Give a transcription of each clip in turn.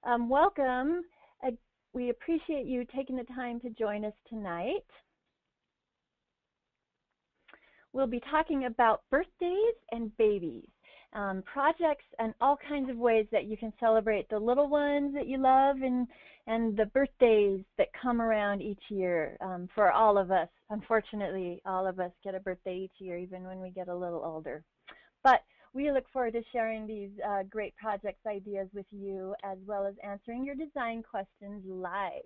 Welcome. We appreciate you taking the time to join us tonight. We'll be talking about birthdays and babies, projects and all kinds of ways that you can celebrate the little ones that you love and the birthdays that come around each year for all of us. Unfortunately, all of us get a birthday each year, even when we get a little older. But we look forward to sharing these great projects ideas with you, as well as answering your design questions live.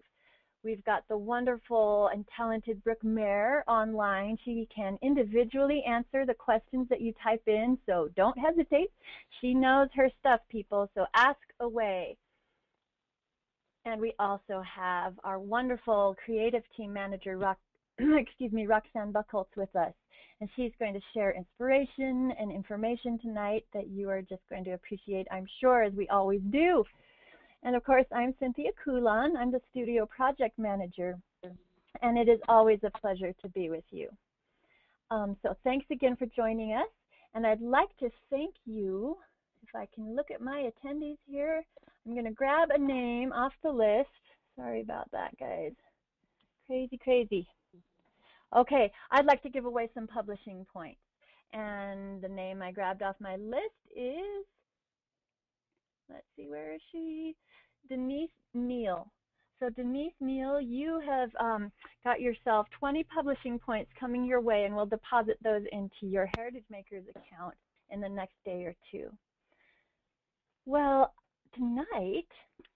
We've got the wonderful and talented Brooke Mayer online. She can individually answer the questions that you type in, so don't hesitate. She knows her stuff, people, so ask away. And we also have our wonderful creative team manager, Roxanne Buchholz, with us. And she's going to share inspiration and information tonight that you are just going to appreciate, I'm sure, as we always do. And of course, I'm Cynthia Coulon. I'm the studio project manager, and it is always a pleasure to be with you. So thanks again for joining us. And I'd like to thank you. If I can look at my attendees here, I'm going to grab a name off the list. Sorry about that, guys. Crazy. Okay, I'd like to give away some publishing points. And the name I grabbed off my list is, let's see, where is she? Denise Neal. So Denise Neal, you have got yourself 20 publishing points coming your way, and we'll deposit those into your Heritage Makers account in the next day or two. Well, tonight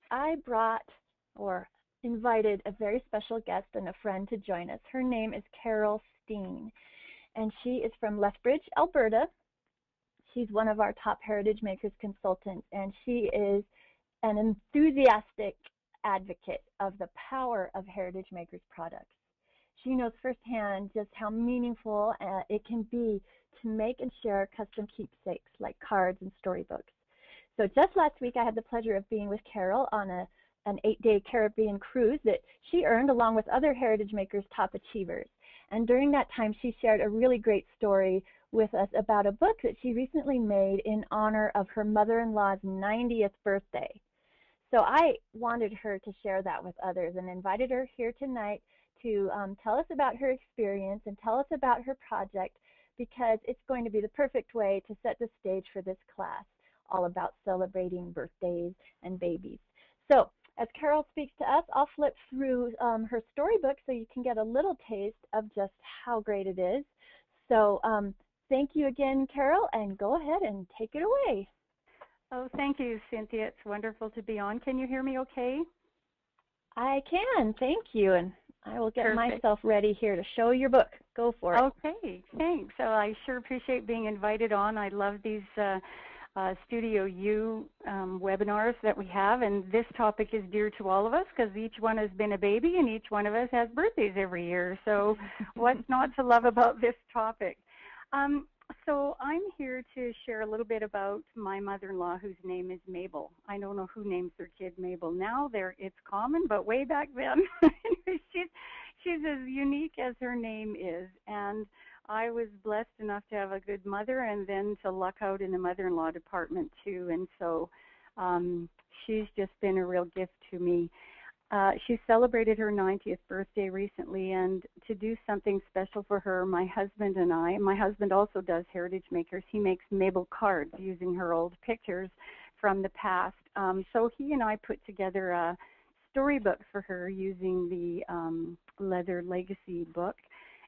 I brought or invited a very special guest and a friend to join us. Her name is Carol Steen, and she is from Lethbridge, Alberta. She's one of our top Heritage Makers consultants, and she is an enthusiastic advocate of the power of Heritage Makers products. She knows firsthand just how meaningful it can be to make and share custom keepsakes like cards and storybooks. So just last week, I had the pleasure of being with Carol on an 8-day Caribbean cruise that she earned along with other Heritage Makers top achievers. And during that time, she shared a really great story with us about a book that she recently made in honor of her mother-in-law's 90th birthday. So I wanted her to share that with others and invited her here tonight to tell us about her experience and tell us about her project, because it's going to be the perfect way to set the stage for this class, all about celebrating birthdays and babies. So as Carol speaks to us, I'll flip through her storybook so you can get a little taste of just how great it is. So thank you again, Carol, and go ahead and take it away. Oh, thank you, Cynthia. It's wonderful to be on. Can you hear me okay? I can, thank you. And I will get myself ready here to show your book. Go for it. Okay, thanks. So I sure appreciate being invited on. I love these Studio U webinars that we have, and this topic is dear to all of us because each one has been a baby and each one of us has birthdays every year. So what's not to love about this topic? So I'm here to share a little bit about my mother-in-law, whose name is Mabel. I don't know who names their kid Mabel now. It's common, but way back then, she's as unique as her name is. And I was blessed enough to have a good mother and then to luck out in the mother-in-law department too. And so she's just been a real gift to me. She celebrated her 90th birthday recently, and to do something special for her, my husband and I, my husband also does Heritage Makers. He makes Mabel cards using her old pictures from the past. So he and I put together a storybook for her using the Leather Legacy book,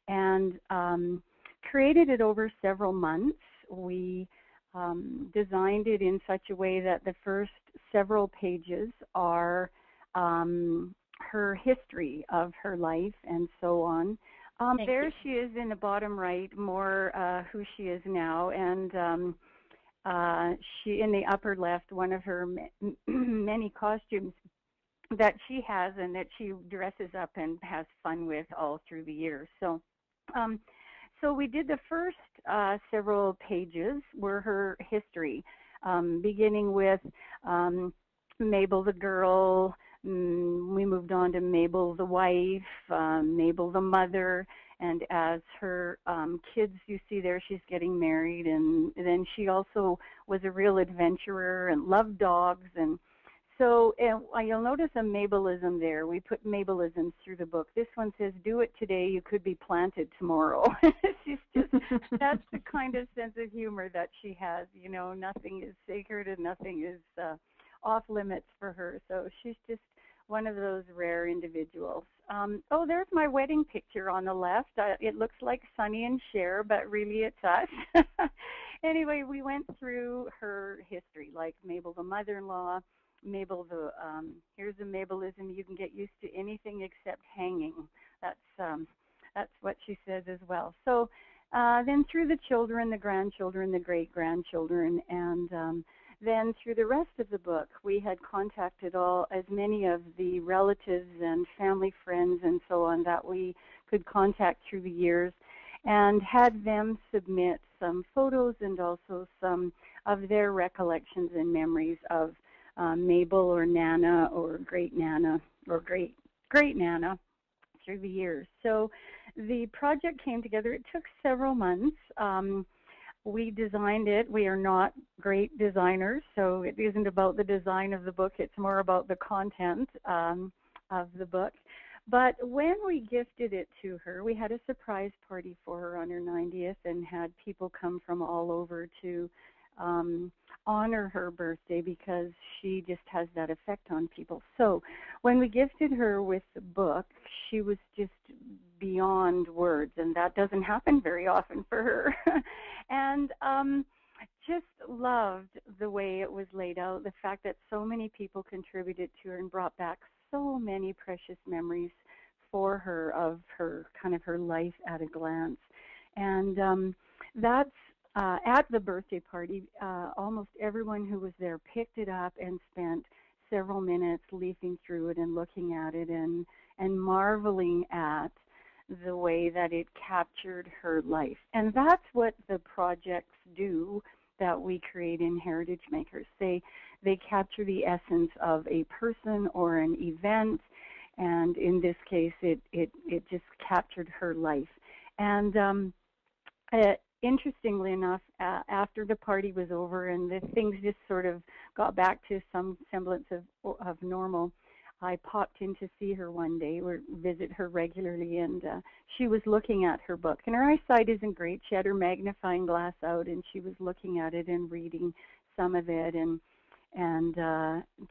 and created it over several months. We designed it in such a way that the first several pages are her history of her life and so on. There she is in the bottom right, more who she is now, and she in the upper left, one of her many costumes that she has and that she dresses up and has fun with all through the years. So so we did the first several pages were her history, beginning with Mabel the girl. We moved on to Mabel the wife, Mabel the mother, and as her kids, you see there, she's getting married, and then she also was a real adventurer and loved dogs, and So you'll notice a Mabelism there. We put Mabelisms through the book. This one says, "Do it today, you could be planted tomorrow." She's just, that's the kind of sense of humor that she has. You know, nothing is sacred and nothing is off limits for her. So she's just one of those rare individuals. Oh, there's my wedding picture on the left. It looks like Sonny and Cher, but really it's us. Anyway, we went through her history, like Mabel the mother-in-law, Mabel the, here's a Mabelism, you can get used to anything except hanging. That's what she says as well. So then through the children, the grandchildren, the great-grandchildren, and then through the rest of the book, we had contacted as many of the relatives and family friends and so on that we could contact through the years, and had them submit some photos and also some of their recollections and memories of Mabel or Nana or Great Nana or Great Nana through the years. So the project came together. It took several months. We designed it. We are not great designers, so it isn't about the design of the book. It's more about the content of the book. But when we gifted it to her, we had a surprise party for her on her 90th and had people come from all over to honor her birthday because she just has that effect on people. So when we gifted her with the book, she was just beyond words, and that doesn't happen very often for her. And just loved the way it was laid out, the fact that so many people contributed to her and brought back so many precious memories for her of her kind of her life at a glance. And that's at the birthday party, almost everyone who was there picked it up and spent several minutes leafing through it and looking at it and marveling at the way that it captured her life. And that's what the projects do that we create in Heritage Makers. They capture the essence of a person or an event, and in this case, it just captured her life. And interestingly enough, after the party was over and the things just sort of got back to some semblance of normal, I popped in to see her one day or visit her regularly, and she was looking at her book. And her eyesight isn't great. She had her magnifying glass out, and she was looking at it and reading some of it and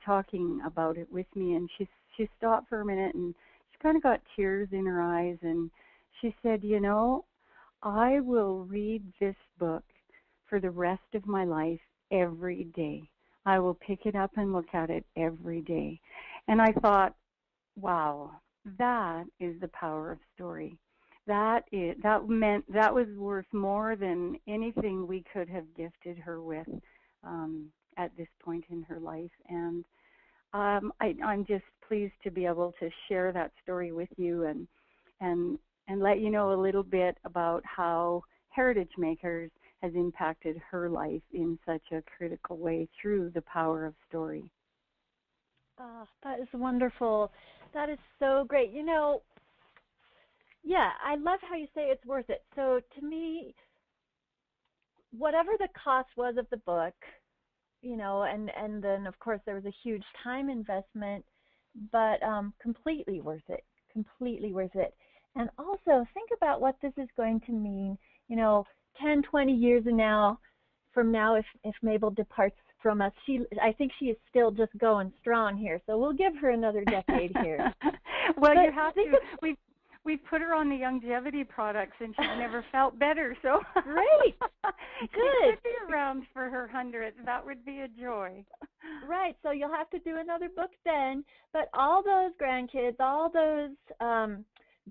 talking about it with me. And she stopped for a minute, and she kind of got tears in her eyes, and she said, "You know, I will read this book for the rest of my life every day. I will pick it up and look at it every day." And I thought, wow, that is the power of story. That was worth more than anything we could have gifted her with at this point in her life. And I'm just pleased to be able to share that story with you and let you know a little bit about how Heritage Makers has impacted her life in such a critical way through the power of story. Oh, that is wonderful. That is so great. You know, yeah, I love how you say it's worth it. So to me, whatever the cost was of the book, you know, and then of course there was a huge time investment, but completely worth it, completely worth it. And also think about what this is going to mean, you know, 10, 20 years from now, if Mabel departs from us, I think she is still just going strong here. So we'll give her another decade here. Well, but you have to. We've put her on the longevity products, and she's never felt better. So great, good. She could be around for her 100th. That would be a joy. Right. So you'll have to do another book then. But all those grandkids, all those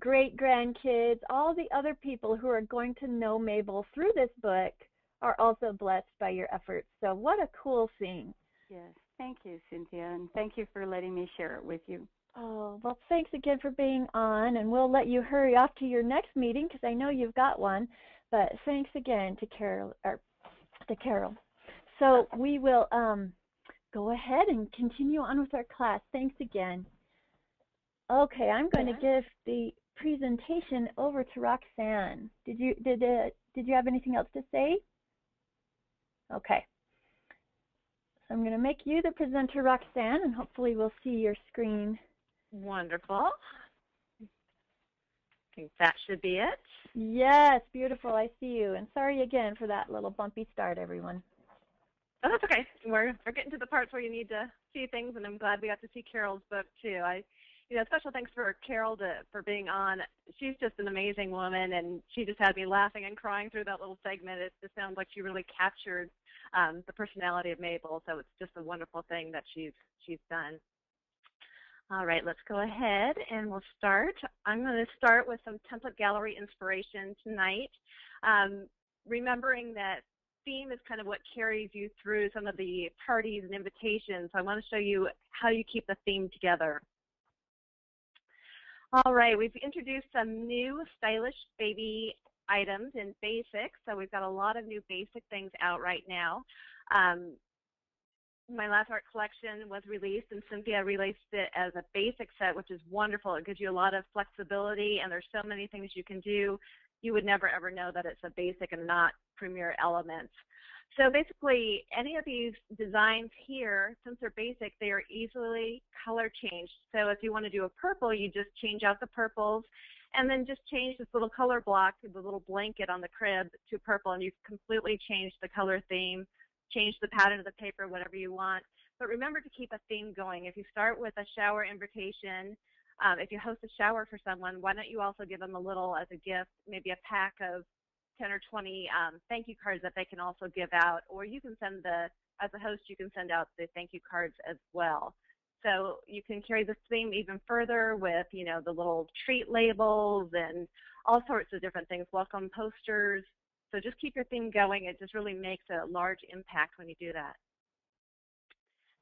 great grandkids, all the other people who are going to know Mabel through this book are also blessed by your efforts. So what a cool thing. Yes. Thank you, Cynthia, and thank you for letting me share it with you. Oh, well, thanks again for being on, and we'll let you hurry off to your next meeting because I know you've got one. But thanks again to Carol. So we will go ahead and continue on with our class. Thanks again. Okay, I'm going to give the presentation over to Roxanne. Did you have anything else to say? Okay. So I'm going to make you the presenter, Roxanne, and hopefully we'll see your screen. Wonderful. I think that should be it. Yes, beautiful. I see you. And sorry again for that little bumpy start, everyone. Oh, that's okay. We're getting to the parts where you need to see things, and I'm glad we got to see Carol's book too. Special thanks for Carol for being on. She's just an amazing woman, and she just had me laughing and crying through that little segment. It just sounds like she really captured the personality of Mabel. So it's just a wonderful thing that she's done. All right, let's go ahead and we'll start. I'm going to start with some template gallery inspiration tonight, remembering that theme is kind of what carries you through some of the parties and invitations. So I want to show you how you keep the theme together. All right, we've introduced some new stylish baby items in basics. So we've got a lot of new basic things out right now. My last art collection was released, and Cynthia released it as a basic set, which is wonderful. It gives you a lot of flexibility, and there's so many things you can do. You would never, ever know that it's a basic and not premier elements. So basically, any of these designs here, since they're basic, they are easily color changed. So if you want to do a purple, you just change out the purples, and then just change this little color block, the little blanket on the crib, to purple, and you've completely changed the color theme, change the pattern of the paper, whatever you want. But remember to keep a theme going. If you start with a shower invitation, if you host a shower for someone, why don't you also give them a little, as a gift, maybe a pack of 10 or 20 thank you cards that they can also give out, or you can send as a host, you can send out the thank you cards as well. So you can carry this theme even further with, the little treat labels and all sorts of different things, welcome posters. So just keep your theme going. It just really makes a large impact when you do that.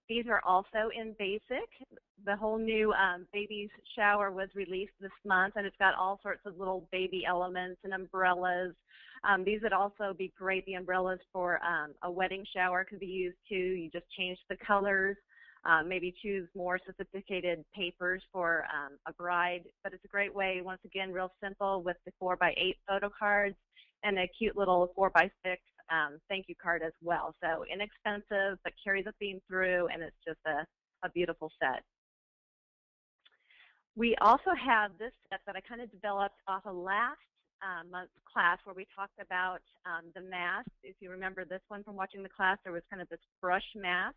These are also in basic. The whole new baby's shower was released this month, and it's got all sorts of little baby elements and umbrellas. These would also be great. The umbrellas for a wedding shower could be used too. You just change the colors, maybe choose more sophisticated papers for a bride. But it's a great way, once again, real simple with the 4x8 photo cards and a cute little 4x6 thank you card as well. So inexpensive, but carries a theme through, and it's just a beautiful set. We also have this set that I kind of developed off of last month's class, where we talked about the mask. If you remember this one from watching the class, there was kind of this brush mask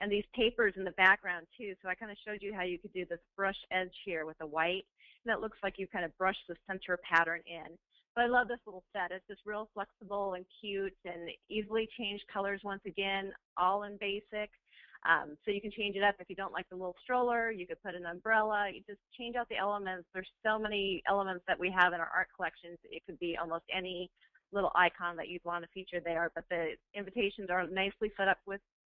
and these papers in the background too. So I kind of showed you how you could do this brush edge here with the white, and it looks like you kind of brush the center pattern in. But I love this little set. It's just real flexible and cute and easily changed colors once again, all in basic. So you can change it up. If you don't like the little stroller, you could put an umbrella. You just change out the elements. There's so many elements that we have in our art collections. It could be almost any little icon that you'd want to feature there. But the invitations are nicely set up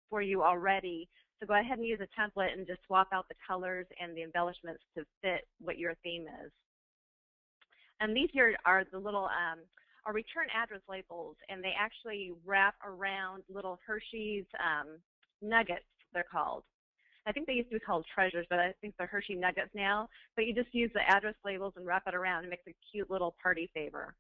for you already. So go ahead and use a template and just swap out the colors and the embellishments to fit what your theme is. And these here are the little our return address labels, and they actually wrap around little Hershey's nuggets, they're called. I think they used to be called treasures, but I think they're Hershey nuggets now. But you just use the address labels and wrap it around and makes a cute little party favor.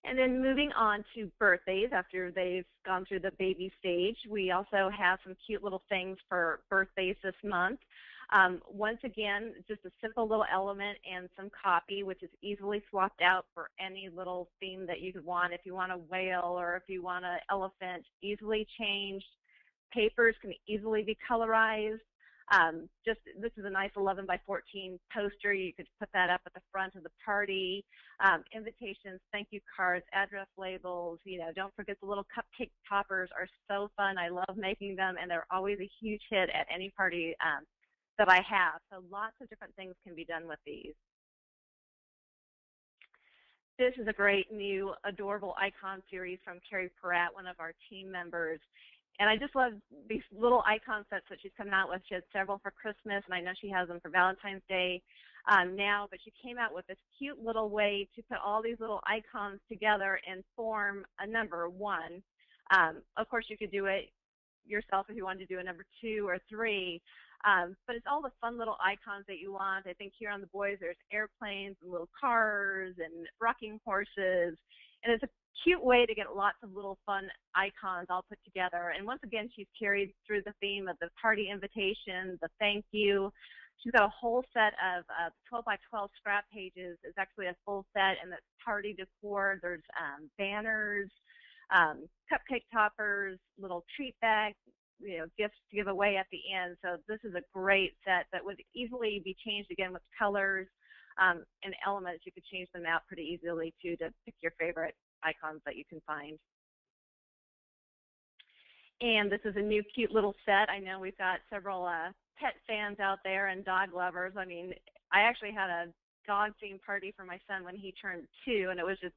And then moving on to birthdays, after they've gone through the baby stage, we also have some cute little things for birthdays this month. Once again, just a simple little element and some copy, which is easily swapped out for any little theme that you could want. If you want a whale or if you want an elephant, easily changed. Papers can easily be colorized. This is a nice 11 by 14 poster. You could put that up at the front of the party. Invitations, thank you cards, address labels. Don't forget the little cupcake toppers are so fun. I love making them, and they're always a huge hit at any party that I have. So lots of different things can be done with these. This is a great new adorable icon series from Carrie Peratt, one of our team members. And I just love these little icon sets that she's coming out with. She had several for Christmas, and I know she has them for Valentine's Day now, but she came out with this cute little way to put all these little icons together and form a number 1. Of course, you could do it yourself if you wanted to do a number 2 or 3, but it's all the fun little icons that you want. I think here on the boys there's airplanes and little cars and rocking horses, and it's a cute way to get lots of little fun icons all put together. And once again, she's carried through the theme of the party invitation, the thank you. She's got a whole set of 12 by 12 scrap pages. It's actually a full set, and it's party decor. There's banners, cupcake toppers, little treat bags, gifts to give away at the end. So this is a great set that would easily be changed again with colors and elements. You could change them out pretty easily too to pick your favorite icons that you can find. And this is a new cute little set. I know we've got several pet fans out there and dog lovers. I mean, I actually had a dog themed party for my son when he turned 2, and it was just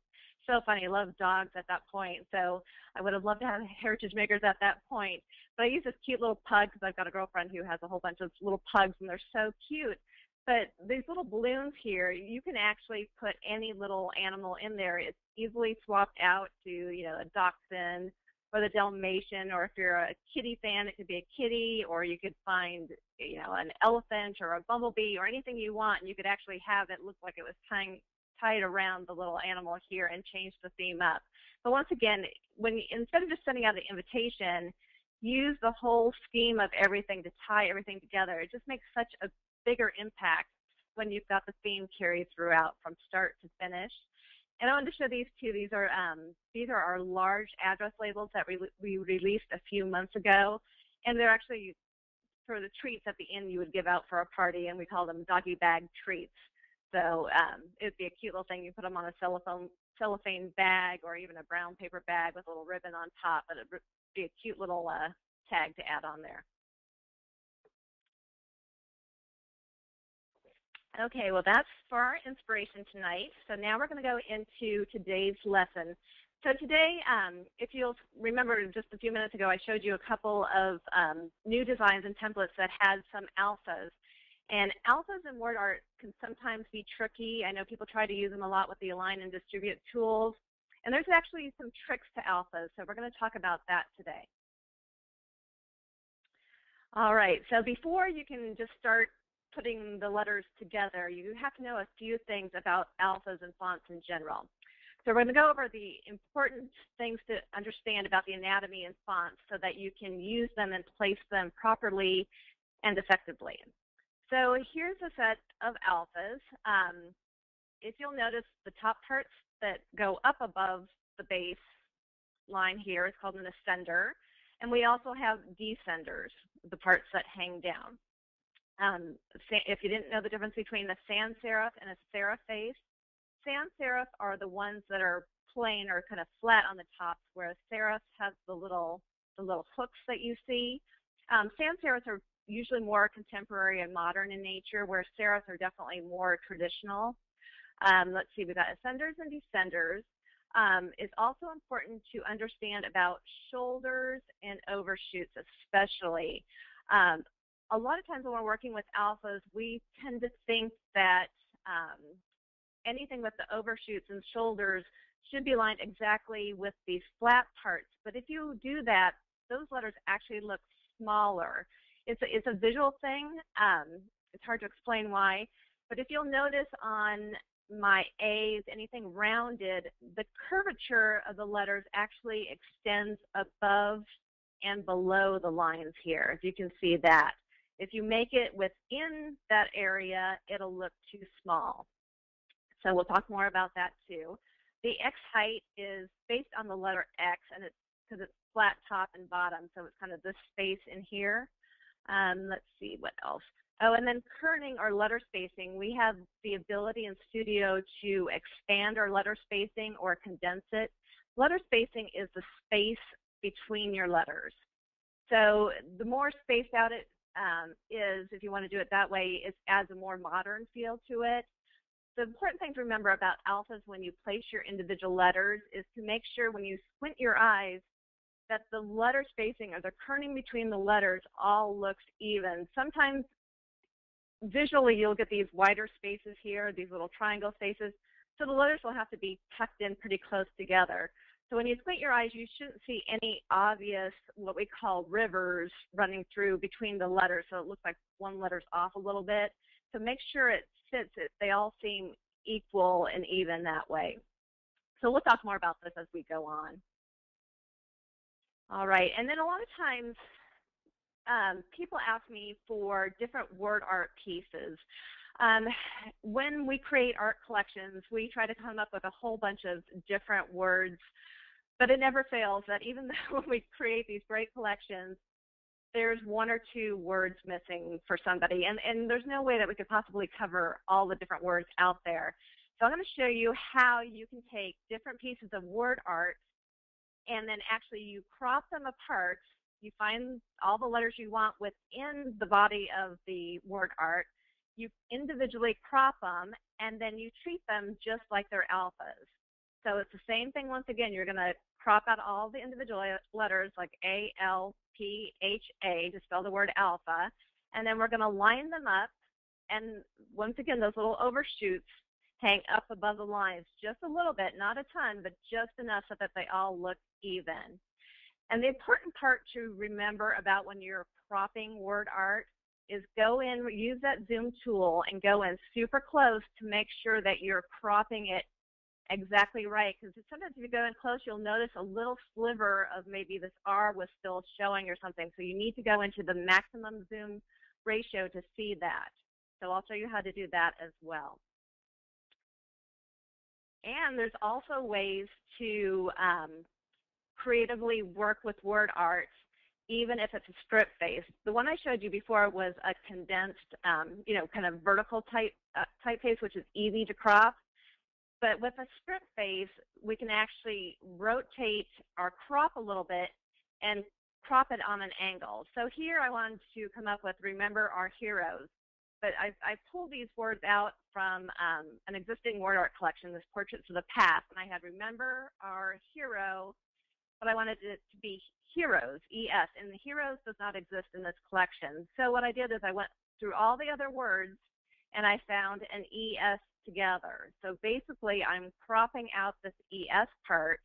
so funny. He loved dogs at that point, so I would have loved to have heritage makers at that point. But I use this cute little pug because I've got a girlfriend who has a whole bunch of little pugs, and they're so cute. But these little balloons here, you can actually put any little animal in there. It's easily swapped out to, a dachshund or the Dalmatian, or if you're a kitty fan, it could be a kitty, or you could find, an elephant or a bumblebee or anything you want, and you could actually have it look like it was tied around the little animal here and change the theme up. But once again, instead of just sending out an invitation, use the whole scheme of everything to tie everything together. It just makes such a bigger impact when you've got the theme carried throughout from start to finish. And I wanted to show these two. These are our large address labels that we released a few months ago, and they're actually for the treats at the end you would give out for a party, and we call them doggy bag treats. So it'd be a cute little thing. You put them on a cellophane bag or even a brown paper bag with a little ribbon on top, but it'd be a cute little tag to add on there. Okay, well, that's for our inspiration tonight. So now we're going to go into today's lesson. So today, if you'll remember just a few minutes ago, I showed you a couple of new designs and templates that had some alphas. And alphas in WordArt can sometimes be tricky. I know people try to use them a lot with the Align and Distribute tools. And there's actually some tricks to alphas, so we're going to talk about that today. All right, so before you can just start putting the letters together, you have to know a few things about alphas and fonts in general. So we're going to go over the important things to understand about the anatomy and fonts so that you can use them and place them properly and effectively. So here's a set of alphas. If you'll notice, the top parts that go up above the base line here is called an ascender, and we also have descenders, the parts that hang down. If you didn't know the difference between a sans serif and a serif face, sans serif are the ones that are plain or kind of flat on the tops, whereas serifs have the little hooks that you see. Sans serifs are usually more contemporary and modern in nature, where serifs are definitely more traditional. Let's see, we've got ascenders and descenders. It's also important to understand about shoulders and overshoots especially. A lot of times when we're working with alphas, we tend to think that anything with the overshoots and shoulders should be aligned exactly with these flat parts. But if you do that, those letters actually look smaller. It's a visual thing. It's hard to explain why. But if you'll notice on my A's, anything rounded, the curvature of the letters actually extends above and below the lines here, if you can see that. If you make it within that area, it'll look too small. So we'll talk more about that too. The X height is based on the letter X, and it's because it's flat top and bottom, so it's kind of this space in here. Let's see what else. Oh, and then kerning or letter spacing. We have the ability in Studio to expand our letter spacing or condense it. Letter spacing is the space between your letters. So the more spaced out it is, if you want to do it that way, it adds a more modern feel to it. The important thing to remember about alphas when you place your individual letters is to make sure when you squint your eyes that the letter spacing or the kerning between the letters all looks even. Sometimes visually you'll get these wider spaces here, these little triangle spaces, so the letters will have to be tucked in pretty close together. So when you squint your eyes, you shouldn't see any obvious, what we call rivers running through between the letters, so it looks like one letter's off a little bit. So make sure it fits, they all seem equal and even that way. So we'll talk more about this as we go on. All right, and then a lot of times people ask me for different word art pieces. When we create art collections, we try to come up with a whole bunch of different words, but it never fails that even though when we create these great collections, there's one or two words missing for somebody, and there's no way that we could possibly cover all the different words out there. So I'm going to show you how you can take different pieces of word art and then actually you crop them apart. You find all the letters you want within the body of the word art. You individually crop them, and then you treat them just like they're alphas. So it's the same thing once again. You're going to crop out all the individual letters like A, L, P, H, A to spell the word alpha, and then we're going to line them up, and once again, those little overshoots hang up above the lines just a little bit, not a ton, but just enough so that they all look even. And the important part to remember about when you're cropping word art is go in, use that zoom tool and go in super close to make sure that you're cropping it exactly right. Because sometimes if you go in close, you'll notice a little sliver of maybe this R was still showing or something. So you need to go into the maximum zoom ratio to see that. So I'll show you how to do that as well. And there's also ways to creatively work with word art, even if it's a script face. The one I showed you before was a condensed, kind of vertical typeface, which is easy to crop. But with a script face, we can actually rotate or crop a little bit and crop it on an angle. So here I wanted to come up with Remember Our Heroes. But I pulled these words out from an existing word art collection, this Portraits of the Past, and I had Remember Our Hero, but I wanted it to be Heroes, E-S, and the Heroes does not exist in this collection. So what I did is I went through all the other words, and I found an E-S together. So basically, I'm cropping out this E-S part,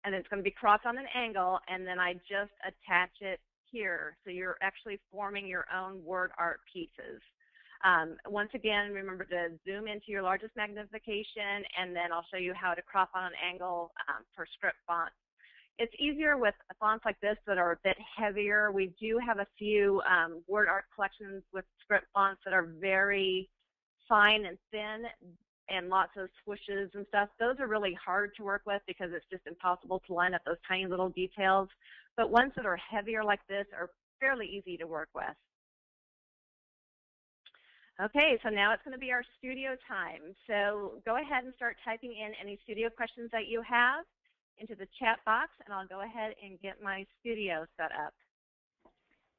and it's going to be cropped on an angle, and then I just attach it here. So you're actually forming your own word art pieces. Once again, remember to zoom into your largest magnification, and then I'll show you how to crop on an angle for script fonts. It's easier with fonts like this that are a bit heavier. We do have a few word art collections with script fonts that are very fine and thin and lots of swooshes and stuff. Those are really hard to work with because it's just impossible to line up those tiny little details. But ones that are heavier like this are fairly easy to work with. Okay, so now it's going to be our studio time. So go ahead and start typing in any studio questions that you have into the chat box, and I'll go ahead and get my studio set up.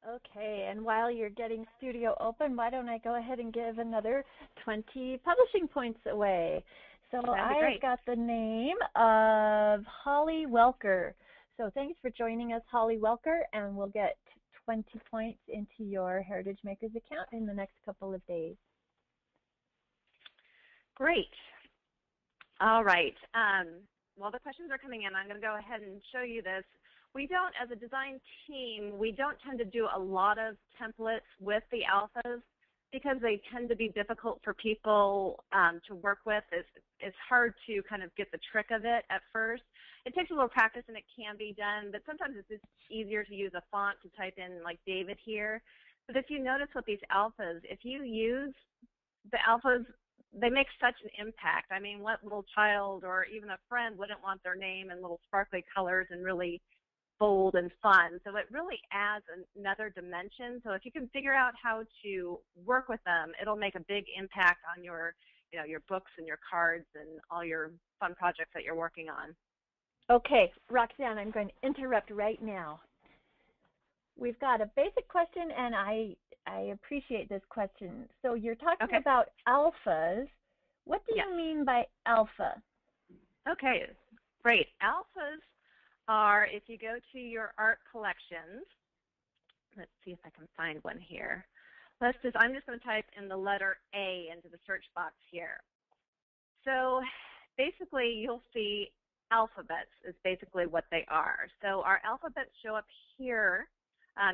Okay, and while you're getting studio open, why don't I go ahead and give another 20 publishing points away. So I've got the name of Holly Welker. So thanks for joining us, Holly Welker, and we'll get 20 points into your Heritage Makers account in the next couple of days. Great. All right. While the questions are coming in, I'm going to go ahead and show you this. We don't, as a design team, we don't tend to do a lot of templates with the alphas because they tend to be difficult for people to work with. It's hard to kind of get the trick of it at first. It takes a little practice and it can be done, but sometimes it's just easier to use a font to type in like David here. But if you notice with these alphas, if you use the alphas, they make such an impact. I mean, what little child or even a friend wouldn't want their name in little sparkly colors and really bold and fun? So it really adds another dimension. So if you can figure out how to work with them, it'll make a big impact on your, your books and your cards and all your fun projects that you're working on. Okay, Roxanne, I'm going to interrupt right now. We've got a basic question, and I appreciate this question. So you're talking about alphas. What do you mean by alpha? Okay, great. Alphas are, if you go to your art collections, let's see if I can find one here. I'm just going to type in the letter A into the search box here. So basically you'll see alphabets is basically what they are. So our alphabets show up here.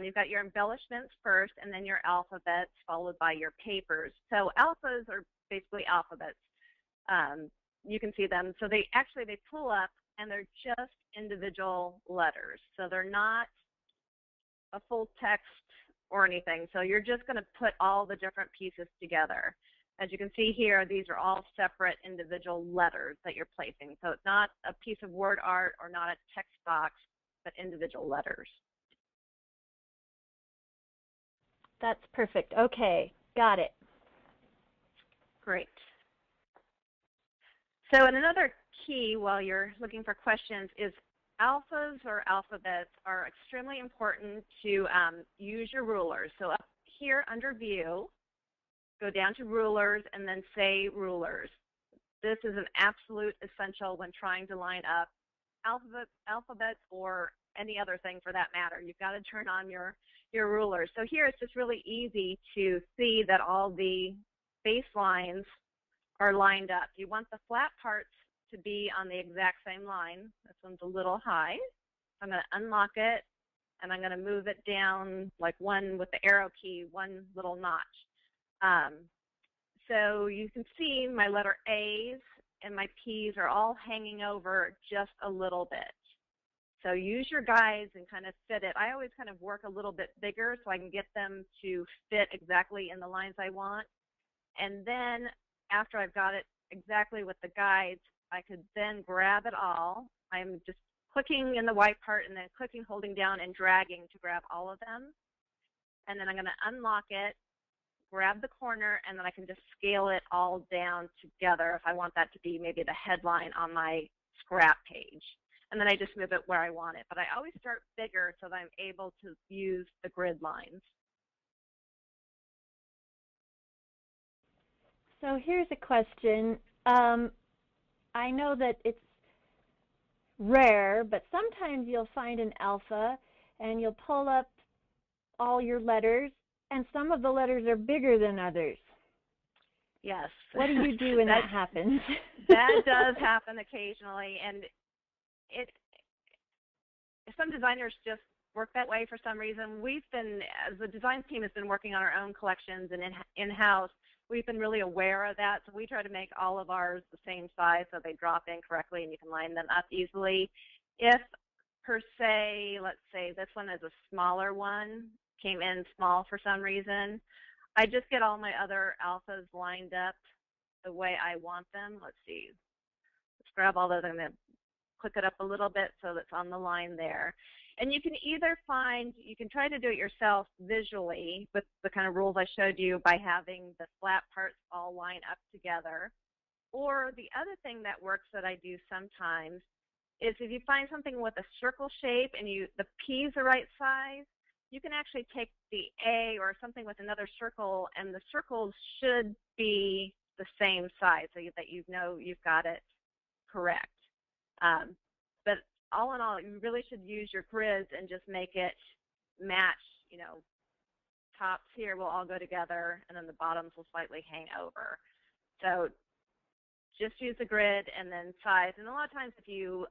You've got your embellishments first and then your alphabets followed by your papers. So alphas are basically alphabets. you can see them. So they pull up, and they're just individual letters. So they're not a full text or anything. So you're just going to put all the different pieces together. As you can see here, these are all separate individual letters that you're placing. So it's not a piece of word art or not a text box, but individual letters. That's perfect. Okay, got it. Great. So and another key while you're looking for questions is alphas or alphabets are extremely important to use your rulers. So up here under View, go down to Rulers and then say Rulers. This is an absolute essential when trying to line up alphabets or any other thing for that matter. You've got to turn on your rulers. So here it's just really easy to see that all the baselines are lined up. You want the flat parts to be on the exact same line. This one's a little high. I'm going to unlock it, and I'm going to move it down like one with the arrow key, one little notch. So you can see my letter A's and my P's are all hanging over just a little bit. So use your guides and kind of fit it. I always kind of work a little bit bigger so I can get them to fit exactly in the lines I want. And then after I've got it exactly with the guides, I could then grab it all. I'm just clicking in the white part and then clicking, holding down, and dragging to grab all of them. And then I'm going to unlock it, grab the corner, and then I can just scale it all down together if I want that to be maybe the headline on my scrap page. And then I just move it where I want it. But I always start bigger so that I'm able to use the grid lines. So here's a question. I know that it's rare, but sometimes you'll find an alpha and you'll pull up all your letters, and some of the letters are bigger than others. Yes. What do you do when that happens? That does happen occasionally, and some designers just work that way for some reason. We've been, as the design team has been working on our own collections and in-house, we've been really aware of that, so we try to make all of ours the same size so they drop in correctly and you can line them up easily. If, per se, let's say this one is a smaller one, came in small for some reason, I just get all my other alphas lined up the way I want them. Let's see. Let's grab all those. I'm going to click it up a little bit so that's on the line there. And you can either find, you can try to do it yourself visually with the kind of rules I showed you by having the flat parts all line up together. Or the other thing that works that I do sometimes is if you find something with a circle shape and the P is the right size, you can actually take the A or something with another circle, and the circles should be the same size so that you know you've got it correct. But all in all, you really should use your grids and just make it match, you know, tops here will all go together and then the bottoms will slightly hang over. So just use the grid and then size. And a lot of times if you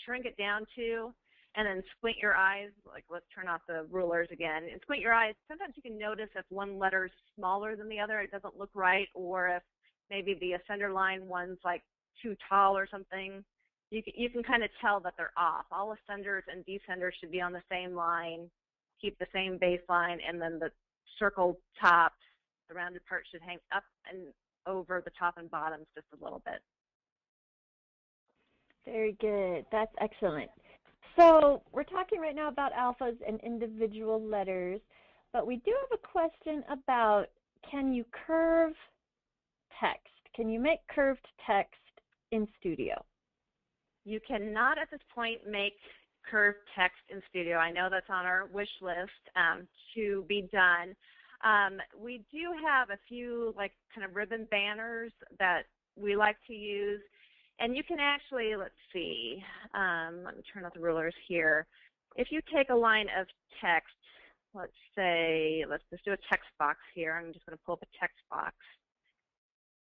shrink it down to and then squint your eyes, like let's turn off the rulers again, and squint your eyes, sometimes you can notice if one letter is smaller than the other, it doesn't look right, or if maybe the ascender line one's like too tall or something. You can kind of tell that they're off. All ascenders and descenders should be on the same line, keep the same baseline, and then the circle tops, the rounded part should hang up and over the top and bottoms just a little bit. Very good. That's excellent. So we're talking right now about alphas and individual letters, but we do have a question about, can you curve text? Can you make curved text in Studio? You cannot at this point make curved text in Studio. I know that's on our wish list to be done. We do have a few like kind of ribbon banners that we like to use. And you can actually, let's see, let me turn off the rulers here. If you take a line of text, let's say, let's just do a text box here. I'm just going to pull up a text box.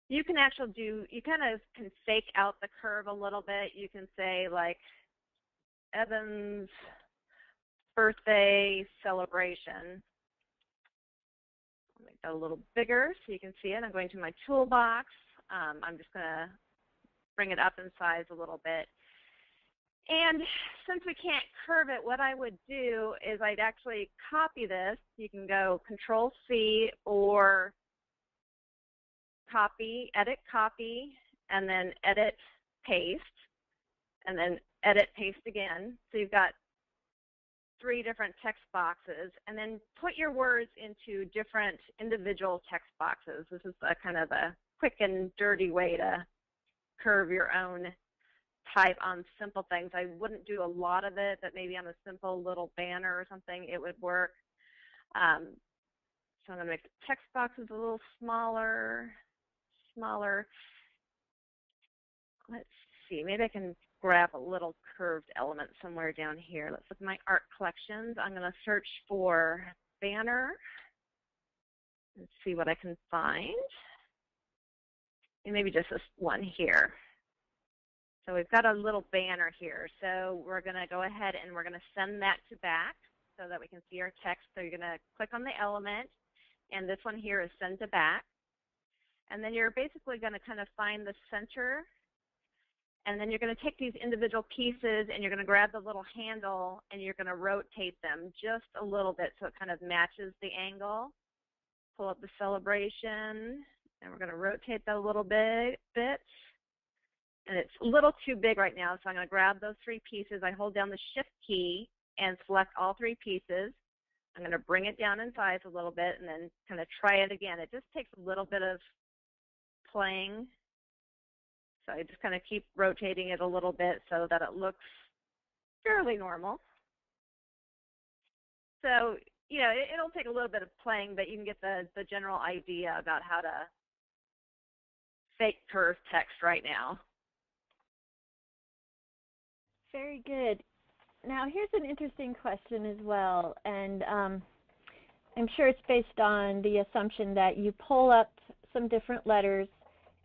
You can actually do, you kind of can fake out the curve a little bit. You can say like Evan's birthday celebration. I'll make that a little bigger so you can see it. I'm going to my toolbox. I'm just going to bring it up in size a little bit. And since we can't curve it, what I would do is I'd actually copy this. You can go Control-C or copy, edit, copy, and then edit, paste, and then edit, paste again. So you've got 3 different text boxes, and then put your words into different individual text boxes. This is a kind of a quick and dirty way to curve your own type on simple things. I wouldn't do a lot of it, but maybe on a simple little banner or something, it would work. So I'm going to make the text boxes a little smaller. Let's see, maybe I can grab a little curved element somewhere down here. Let's look at my art collections. I'm going to search for banner and see what I can find. And maybe just this one here. So we've got a little banner here. So we're going to go ahead and we're going to send that to back so that we can see our text. So you're going to click on the element, and this one here is send to back. And then you're basically going to kind of find the center, and then you're going to take these individual pieces and you're going to grab the little handle and you're going to rotate them just a little bit so it kind of matches the angle. Pull up the celebration, and we're going to rotate that a little bit. And it's a little too big right now, so I'm going to grab those 3 pieces. I hold down the Shift key and select all 3 pieces. I'm going to bring it down in size a little bit and then kind of try it again. It just takes a little bit of playing. So I just kind of keep rotating it a little bit so that it looks fairly normal. So, you know, it'll take a little bit of playing, but you can get the general idea about how to fake curve text right now. Very good. Now, here's an interesting question as well, and I'm sure it's based on the assumption that you pull up some different letters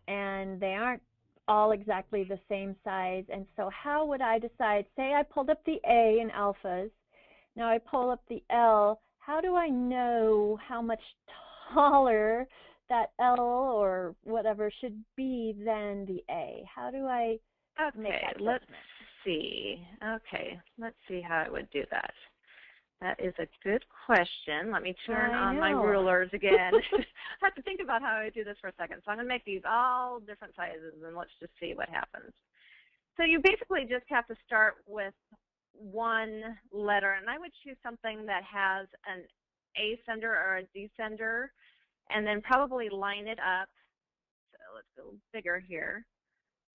and they aren't all exactly the same size. And so how would I decide? Say I pulled up the A in alphas. Now I pull up the L. How do I know how much taller that L or whatever should be than the A? How do I make that judgment? Let's see. Okay, let's see how I would do that. That is a good question. Let me turn on my rulers again. I have to think about how I do this for a second. So I'm going to make these all different sizes, and let's just see what happens. So you basically just have to start with one letter, and I would choose something that has an ascender or a descender, and then probably line it up. So let's go bigger here.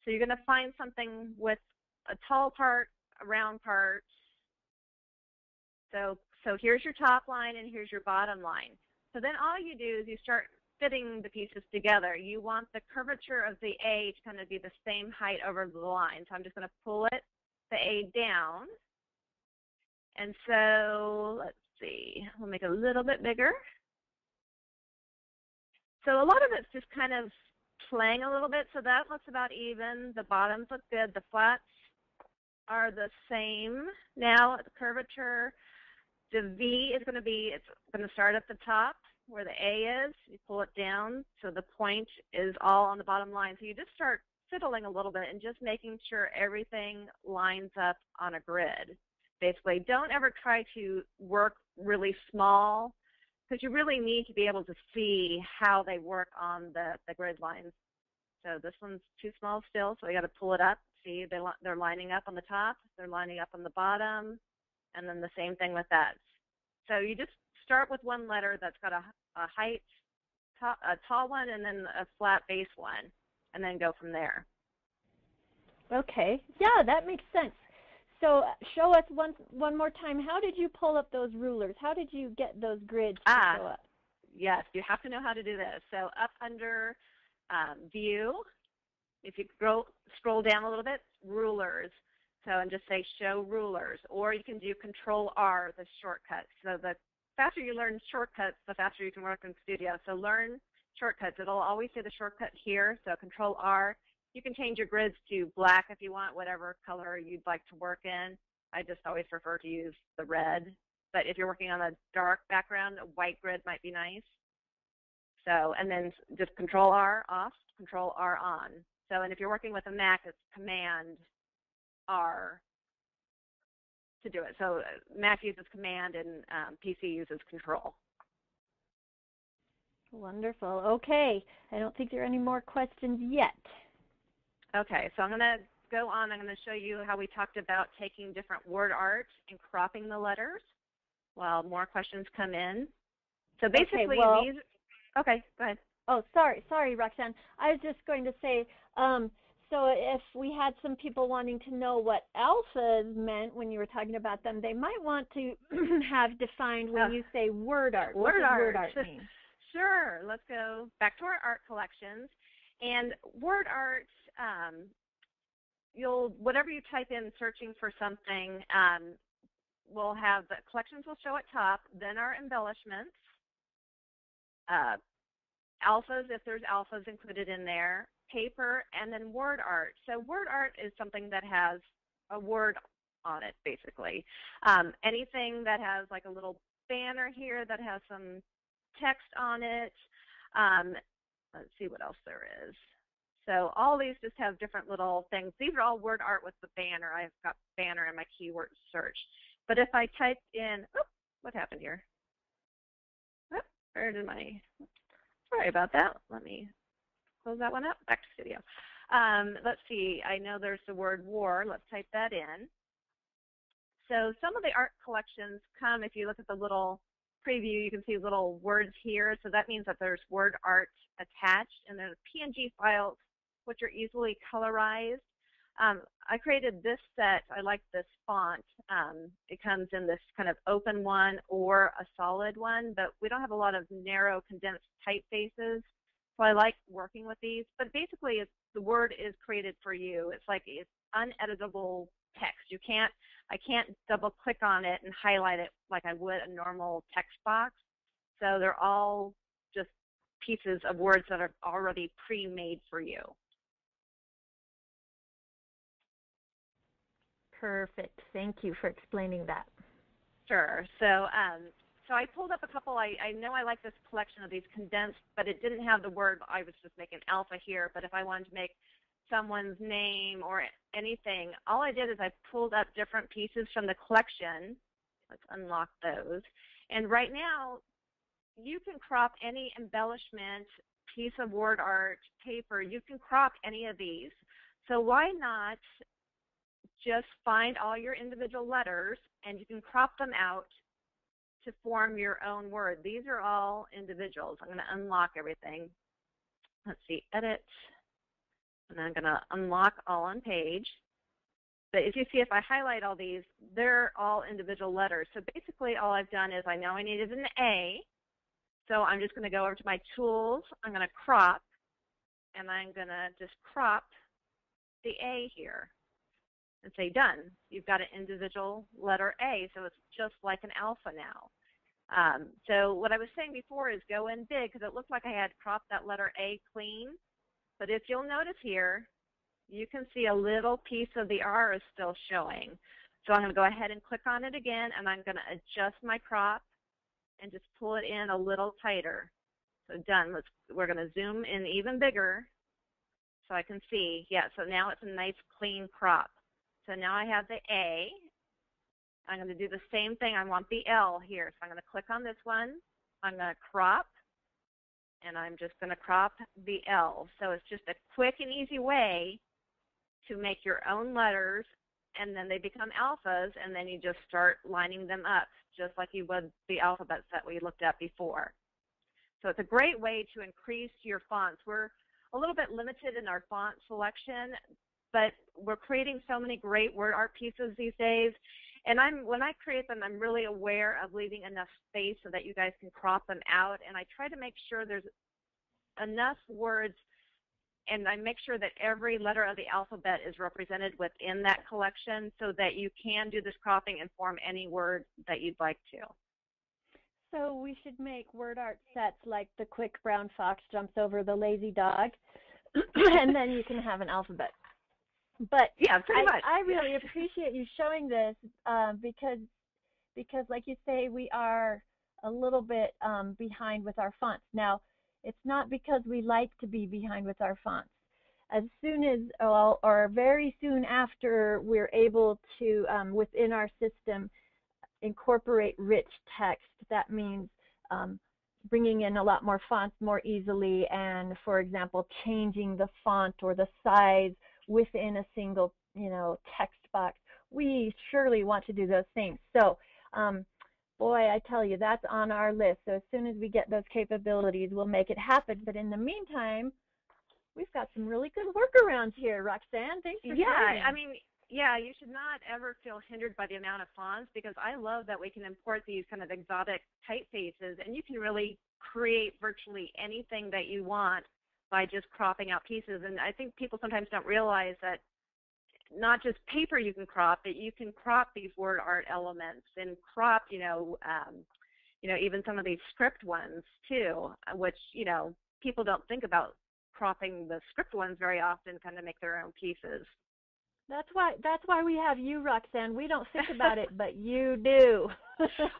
So you're going to find something with a tall part, a round part. So here's your top line and here's your bottom line. So then all you do is you start fitting the pieces together. You want the curvature of the A to kind of be the same height over the line. So I'm just going to pull it, the A down. And so let's see, we'll make it a little bit bigger. So a lot of it's just kind of playing a little bit. So that looks about even. The bottoms look good. The flats are the same. Now the curvature, the V is going to be, it's going to start at the top where the A is. You pull it down so the point is all on the bottom line. So you just start fiddling a little bit and just making sure everything lines up on a grid. Basically, don't ever try to work really small because you really need to be able to see how they work on the grid lines. So this one's too small still, so we got to pull it up. See, they're lining up on the top, they're lining up on the bottom, and then the same thing with that. So you just start with one letter that's got a height, a tall one, and then a flat base one, and then go from there. Okay, yeah, that makes sense. So show us one more time. How did you pull up those rulers? How did you get those grids to show up? Yes, you have to know how to do this. So up under View, if you scroll down a little bit, Rulers. So and just say Show Rulers, or you can do Control-R, the shortcut. So the faster you learn shortcuts, the faster you can work in Studio. So learn shortcuts. It'll always say the shortcut here. So Control-R. You can change your grids to black if you want, whatever color you'd like to work in. I just always prefer to use the red. But if you're working on a dark background, a white grid might be nice. So, and then just Control-R off, Control-R on. So, and if you're working with a Mac, it's Command R to do it. So Mac uses Command and PC uses Control. Wonderful. Okay. I don't think there are any more questions yet. Okay, so I'm going to go on. I'm going to show you how we talked about taking different word art and cropping the letters while more questions come in. So basically, these. Okay, go ahead. Oh, sorry, Roxanne. I was just going to say, so if we had some people wanting to know what alphas meant when you were talking about them, they might want to have defined when you say word art. What does word art mean? Sure. Let's go back to our art collections. And word art, whatever you type in searching for something, we'll have the collections will show at top, then our embellishments, alphas if there's alphas included in there, paper, and then word art. So word art is something that has a word on it, basically. Anything that has like a little banner here that has some text on it. Let's see what else there is. So all these just have different little things. These are all word art with the banner. I've got banner in my keyword search. But if I typed in, what happened here? Where did my, sorry about that. Let me close that one up. Back to studio. Let's see. I know there's the word war. Let's type that in. So some of the art collections come, if you look at the little preview, you can see little words here. So that means that there's word art attached, and there's PNG files which are easily colorized. I created this set. I like this font. It comes in this kind of open one or a solid one, but we don't have a lot of narrow condensed typefaces, so I like working with these. But basically, the word is created for you. It's like it's uneditable text. I can't double click on it and highlight it like I would a normal text box. So they're all just pieces of words that are already pre-made for you. Perfect. Thank you for explaining that. Sure. So so I pulled up a couple. I know I like this collection of these condensed, but it didn't have the word. I was just making alpha here. But if I wanted to make someone's name or anything, all I did is I pulled up different pieces from the collection. Let's unlock those. And right now, you can crop any embellishment, piece of word art, paper. You can crop any of these. So why not just find all your individual letters and you can crop them out to form your own word. These are all individuals. I'm going to unlock everything. Let's see, edit. And I'm going to unlock all on page. But as you see, if I highlight all these, they're all individual letters. So basically all I've done is I know I needed an A. So I'm just going to go over to my tools. I'm going to crop. And I'm going to just crop the A here and say done. You've got an individual letter A. So it's just like an alpha now. So what I was saying before is go in big because it looked like I had cropped that letter A clean. But if you'll notice here, you can see a little piece of the R is still showing. So I'm going to go ahead and click on it again, and I'm going to adjust my crop and just pull it in a little tighter. So done. We're going to zoom in even bigger so I can see. Yeah, so now it's a nice clean crop. So now I have the A. I'm going to do the same thing. I want the L here. So I'm going to click on this one. I'm going to crop. And I'm just going to crop the L. So it's just a quick and easy way to make your own letters, and then they become alphas, and then you just start lining them up, just like you would the alphabets that we looked at before. So it's a great way to increase your fonts. We're a little bit limited in our font selection, but we're creating so many great word art pieces these days. And when I create them, I'm really aware of leaving enough space so that you guys can crop them out. And I try to make sure there's enough words, and I make sure that every letter of the alphabet is represented within that collection so that you can do this cropping and form any word that you'd like to. So we should make word art sets like the quick brown fox jumps over the lazy dog, and then you can have an alphabet. But yeah, pretty much. I really appreciate you showing this because like you say, we are a little bit behind with our fonts. Now, it's not because we like to be behind with our fonts. as soon as, or very soon after, we're able to, within our system, incorporate rich text. That means bringing in a lot more fonts more easily, and, for example, changing the font or the size within a single, text box. We surely want to do those things. So, boy, I tell you, that's on our list. So as soon as we get those capabilities, we'll make it happen. But in the meantime, we've got some really good workarounds here, Roxanne. Thanks for sharing. I mean, yeah, you should not ever feel hindered by the amount of fonts, because I love that we can import these kind of exotic typefaces, and you can really create virtually anything that you want by just cropping out pieces. And I think people sometimes don't realize that not just paper you can crop, but you can crop these word art elements and crop, even some of these script ones too, which, people don't think about cropping the script ones very often, kind of make their own pieces. That's why we have you, Roxanne. We don't think about it, but you do.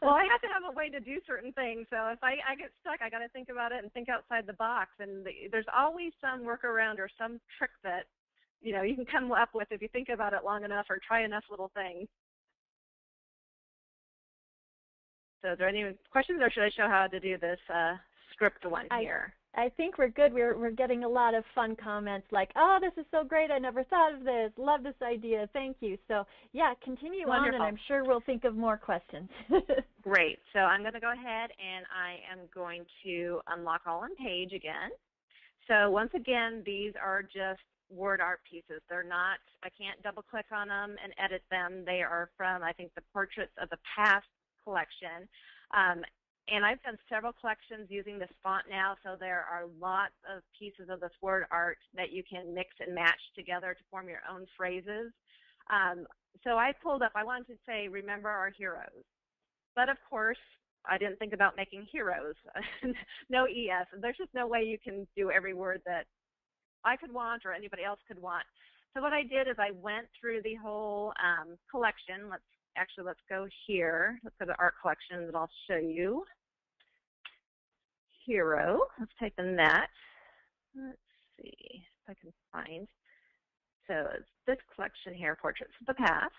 Well, I have to have a way to do certain things. So if I get stuck, I got to think about it and think outside the box. And there's always some workaround or some trick that, you can come up with if you think about it long enough or try enough little things. So are there any questions, or should I show how to do this script one here? I think we're good. We're getting a lot of fun comments like, oh, this is so great. I never thought of this. Love this idea. Thank you. So, yeah, continue on, and I'm sure we'll think of more questions. Great. So I'm going to go ahead, and I am going to unlock all on page again. So once again, these are just word art pieces. They're not, I can't double click on them and edit them. They are from, I think, the Portraits of the Past collection. And I've done several collections using this font now, so there are lots of pieces of this word art that you can mix and match together to form your own phrases. So I pulled up, I wanted to say, remember our heroes. But of course, I didn't think about making heroes. No ES. There's just no way you can do every word that I could want or anybody else could want. So what I did is I went through the whole collection. Let's go here. Let's go to art collections, and I'll show you. Hero. Let's type in that. Let's see if I can find. So it's this collection here, Portraits of the Past.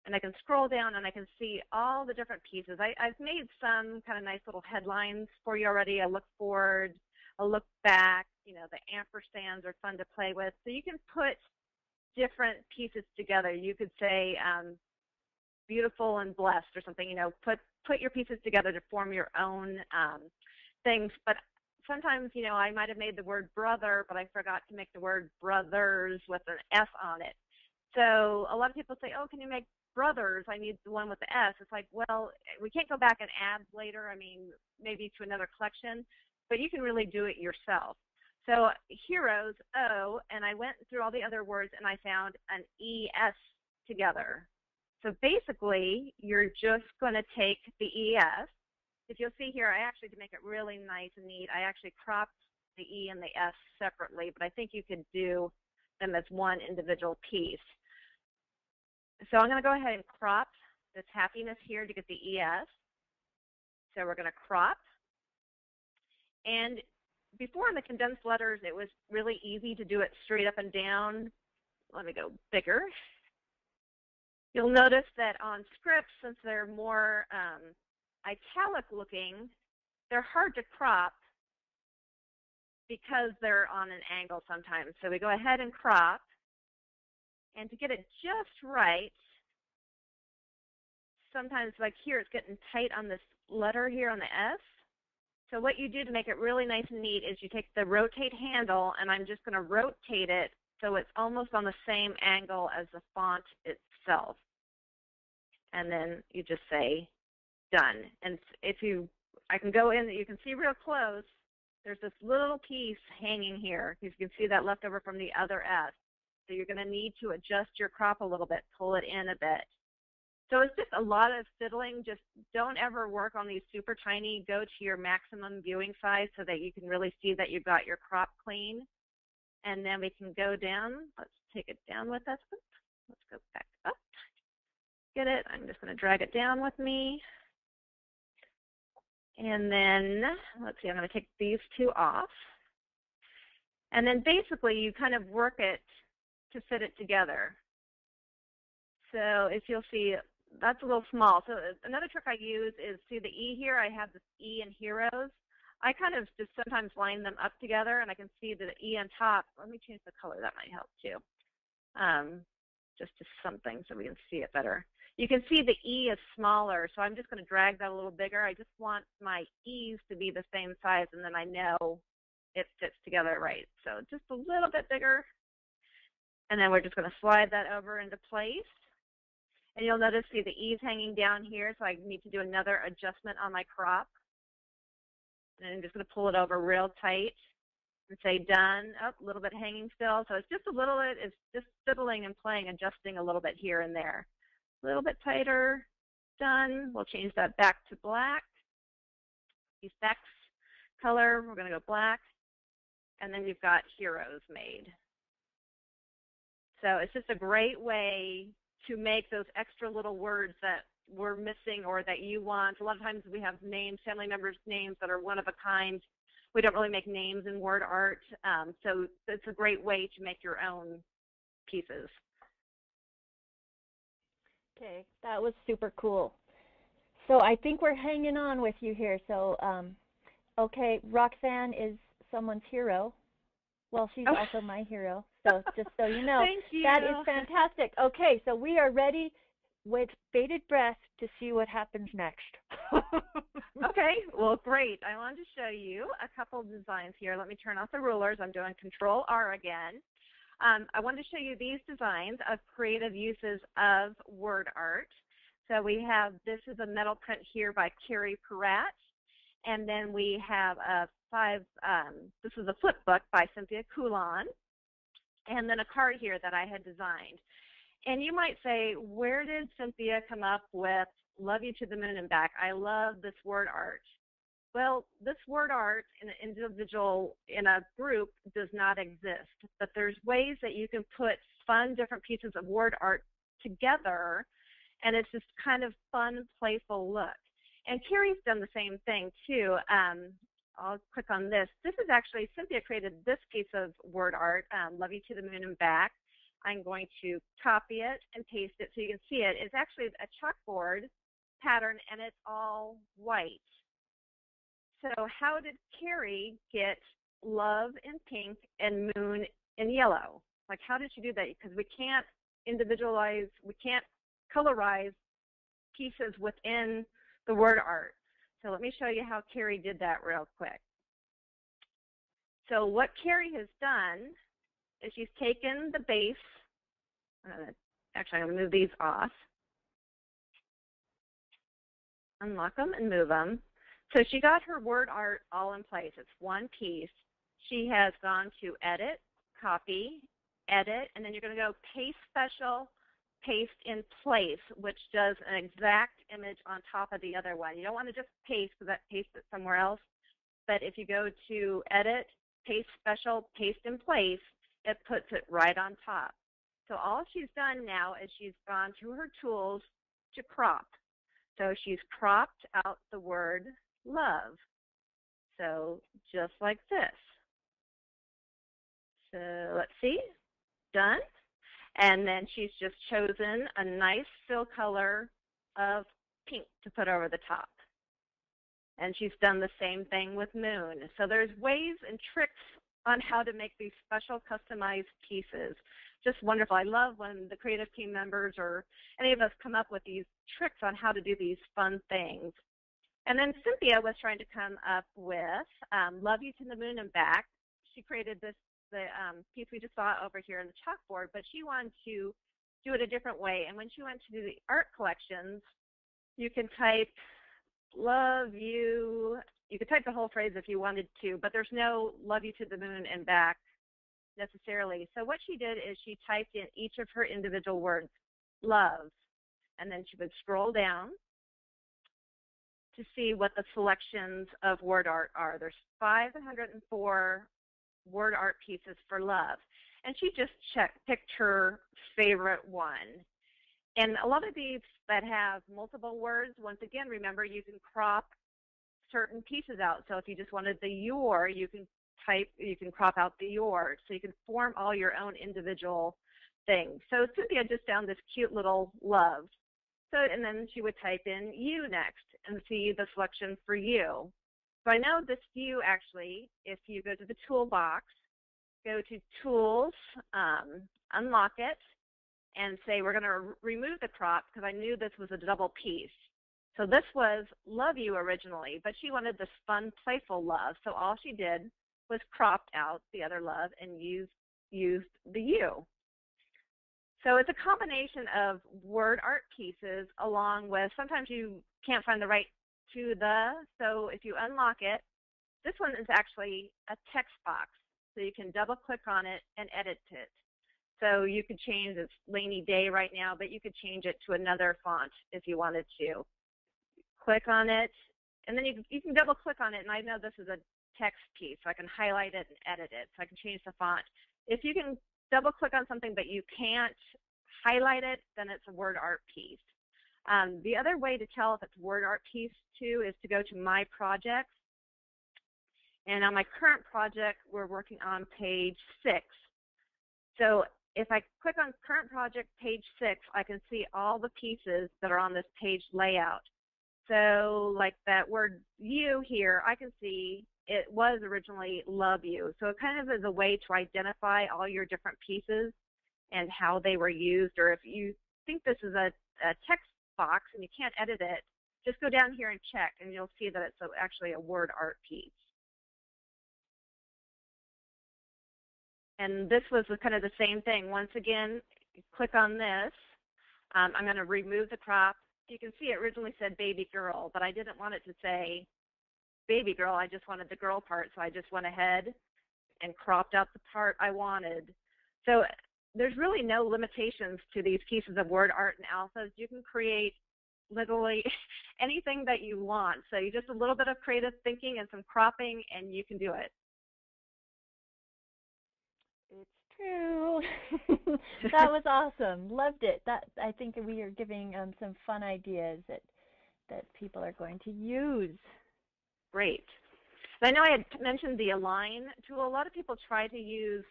And I can scroll down and I can see all the different pieces. I've made some kind of nice little headlines for you already. A look forward, a look back. The ampersands are fun to play with. So you can put different pieces together. You could say beautiful and blessed or something. Put your pieces together to form your own things. But sometimes, I might have made the word brother, but I forgot to make the word brothers with an S on it. So a lot of people say, oh, can you make brothers? I need the one with the S. It's like, well, we can't go back and add later. I mean, maybe to another collection, but you can really do it yourself. So heroes, O, and I went through all the other words and I found an ES together. So basically, you're just going to take the ES. If you'll see here, I actually, to make it really nice and neat, I actually cropped the E and the S separately, but I think you could do them as one individual piece. So I'm going to go ahead and crop this happiness here to get the ES. So we're going to crop. And before in the condensed letters, it was really easy to do it straight up and down. Let me go bigger. You'll notice that on scripts, since they're more italic looking, they're hard to crop because they're on an angle sometimes. So we go ahead and crop. And to get it just right, sometimes like here it's getting tight on this letter here on the S. So what you do to make it really nice and neat is you take the rotate handle, and I'm just going to rotate it so it's almost on the same angle as the font itself. And then you just say done. And I can go in, you can see real close, there's this little piece hanging here. You can see that left over from the other S. So you're going to need to adjust your crop a little bit, pull it in a bit. So it's just a lot of fiddling. Just don't ever work on these super tiny. Go to your maximum viewing size so that you can really see that you've got your crop clean. And then we can go down. Let's take it down with us. Let's go back up. Get it? I'm just going to drag it down with me. And then, let's see, I'm going to take these two off. And then basically you kind of work it to fit it together. So if you'll see, that's a little small. So another trick I use is, see the E here, I have this E in Heroes. I kind of just sometimes line them up together, and I can see the E on top. Let me change the color, that might help too. Just to something so we can see it better. You can see the E is smaller, so I'm just going to drag that a little bigger. I just want my E's to be the same size, and then I know it fits together right. So just a little bit bigger. And then we're just going to slide that over into place. And you'll notice, see the E's hanging down here, so I need to do another adjustment on my crop. And I'm just going to pull it over real tight and say done. Oh, a little bit hanging still. So it's just a little bit, it's just fiddling and playing, adjusting a little bit here and there. A little bit tighter, done. We'll change that back to black. Effects, color, we're going to go black. And then you've got Heroes made. So it's just a great way to make those extra little words that we're missing or that you want. A lot of times we have names, family members' names that are one of a kind. We don't really make names in word art. So it's a great way to make your own pieces. Okay, that was super cool. So I think we're hanging on with you here. So, okay, Roxanne is someone's hero. Well, she's also my hero. So just so you know, Thank you. That is fantastic. Okay, so we are ready with bated breath to see what happens next. Okay, well, great. I wanted to show you a couple of designs here. Let me turn off the rulers. I'm doing Control R again. I wanted to show you these designs of creative uses of word art. So we have, this is a metal print here by Carrie Peratt. And then we have a this is a flip book by Cynthia Coulon. And then a card here that I had designed. And you might say, where did Cynthia come up with Love You to the Moon and Back? I love this word art. Well, this word art in an individual, in a group, does not exist. But there's ways that you can put fun, different pieces of word art together, and it's just kind of fun, playful look. And Carrie's done the same thing, too. I'll click on this. This is actually, Cynthia created this piece of word art, Love You to the Moon and Back. I'm going to copy it and paste it so you can see it. It's actually a chalkboard pattern, and it's all white. So how did Carrie get love in pink and moon in yellow? Like, how did she do that? Because we can't individualize, we can't colorize pieces within the word art. So let me show you how Carrie did that real quick. So what Carrie has done is she's taken the base, actually I'm going to move these off, unlock them and move them. So she got her word art all in place. It's one piece. She has gone to Edit, Copy, Edit, and then you're going to go Paste Special, Paste in Place, which does an exact image on top of the other one. You don't want to just paste because that pastes it somewhere else. But if you go to Edit, Paste Special, Paste in Place, it puts it right on top. So all she's done now is she's gone to her tools to crop. So she's cropped out the word love. So just like this. So let's see, done. And then she's just chosen a nice fill color of pink to put over the top. And she's done the same thing with moon. So there's ways and tricks on how to make these special customized pieces. Just wonderful. I love when the creative team members or any of us come up with these tricks on how to do these fun things. And then Cynthia was trying to come up with Love You to the Moon and Back. She created this, the piece we just saw over here in the chalkboard, but she wanted to do it a different way. And when she went to do the art collections, you can type love you. You could type the whole phrase if you wanted to, but there's no Love You to the Moon and Back necessarily. So what she did is she typed in each of her individual words, love, and then she would scroll down to see what the selections of word art are. There's 504 word art pieces for love. And she just picked her favorite one. And a lot of these that have multiple words, once again, remember you can crop certain pieces out. So if you just wanted the your, you can type, you can crop out the your, so you can form all your own individual things. So Cynthia just found this cute little love. So, and then she would type in you next and see the selection for you. So I know this view actually, if you go to the toolbox, go to Tools, unlock it, and say we're going to remove the crop because I knew this was a double piece. So this was Love You originally, but she wanted this fun, playful love. So all she did was cropped out the other love and used the you. So it's a combination of word art pieces along with, sometimes you can't find the right to the, so if you unlock it, this one is actually a text box. So you can double click on it and edit it. So you could change, it's Rainy Day right now, but you could change it to another font if you wanted to. Click on it, and then you can double click on it, and I know this is a text piece, so I can highlight it and edit it, so I can change the font. If you can double click on something but you can't highlight it, then it's a word art piece. The other way to tell if it's a word art piece too is to go to My Projects. And on my current project, we're working on page 6. So if I click on current project page 6, I can see all the pieces that are on this page layout. So like that word you here, I can see it was originally Love You. So it kind of is a way to identify all your different pieces and how they were used. Or if you think this is a text box and you can't edit it, just go down here and check and you'll see that it's actually a word art piece. And this was kind of the same thing. Once again, click on this. I'm going to remove the crop. You can see it originally said baby girl, but I didn't want it to say baby girl. I just wanted the girl part, so I just went ahead and cropped out the part I wanted. So there's really no limitations to these pieces of word art and alphas. You can create literally anything that you want. So you just a little bit of creative thinking and some cropping, and you can do it. It's true. That was awesome. Loved it. That I think we are giving some fun ideas that people are going to use. Great. I know I had mentioned the Align tool. A lot of people try to use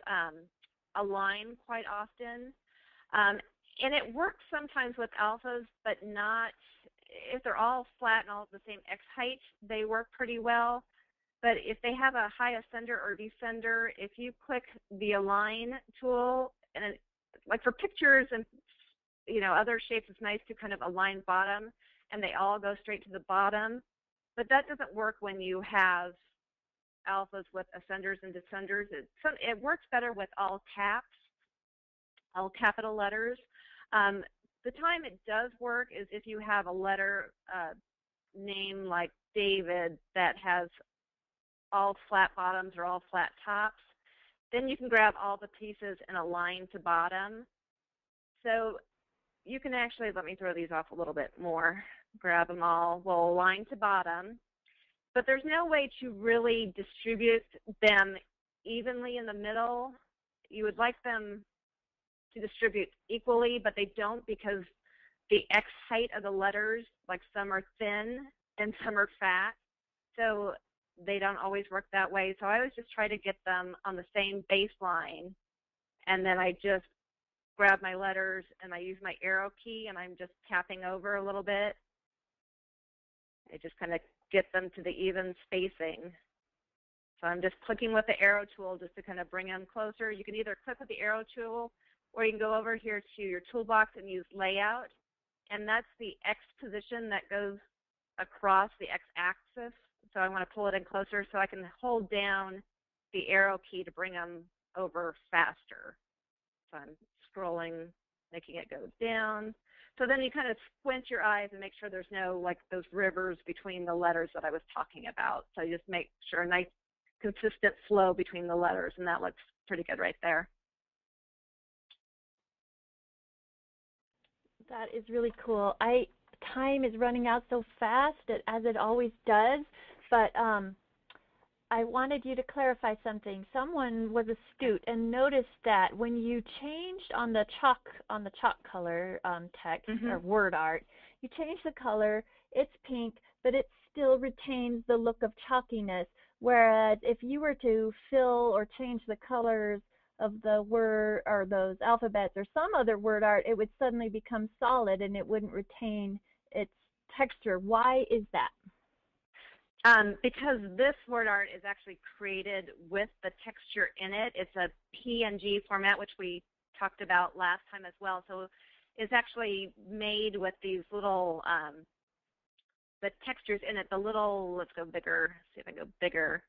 Align quite often, and it works sometimes with alphas, but not if they're all flat and all the same X height. They work pretty well. But if they have a high ascender or descender, if you click the Align tool, and like for pictures and other shapes, it's nice to kind of align bottom, and they all go straight to the bottom. But that doesn't work when you have alphas with ascenders and descenders. It works better with all caps, all capital letters. The time it does work is if you have a letter name like David that has all flat bottoms or all flat tops, then you can grab all the pieces and align to bottom. So you can actually, let me throw these off a little bit more, grab them all, we'll align to bottom, but there's no way to really distribute them evenly in the middle. You would like them to distribute equally, but they don't because the X height of the letters, like some are thin and some are fat. So they don't always work that way. So I always just try to get them on the same baseline, and then I just grab my letters and I use my arrow key and I'm just tapping over a little bit. I just kind of get them to the even spacing. So I'm just clicking with the arrow tool just to kind of bring them closer. You can either click with the arrow tool or you can go over here to your toolbox and use layout, and that's the X position that goes across the X axis. So I want to pull it in closer so I can hold down the arrow key to bring them over faster. So I'm scrolling, making it go down. So then you kind of squint your eyes and make sure there's no, like, those rivers between the letters that I was talking about. So you just make sure a nice consistent flow between the letters, and that looks pretty good right there. That is really cool. Time is running out so fast, as it always does, but I wanted you to clarify something. Someone was astute and noticed that when you changed on the chalk color text or word art, you change the color, it's pink, but it's still retains the look of chalkiness, whereas if you were to fill or change the colors of the word or those alphabets or some other word art, it would suddenly become solid and it wouldn't retain its texture. Why is that? Because this word art is actually created with the texture in it. It's a PNG format, which we talked about last time as well. So it's actually made with these little, the textures in it, the little, let's go bigger, see if I can go bigger.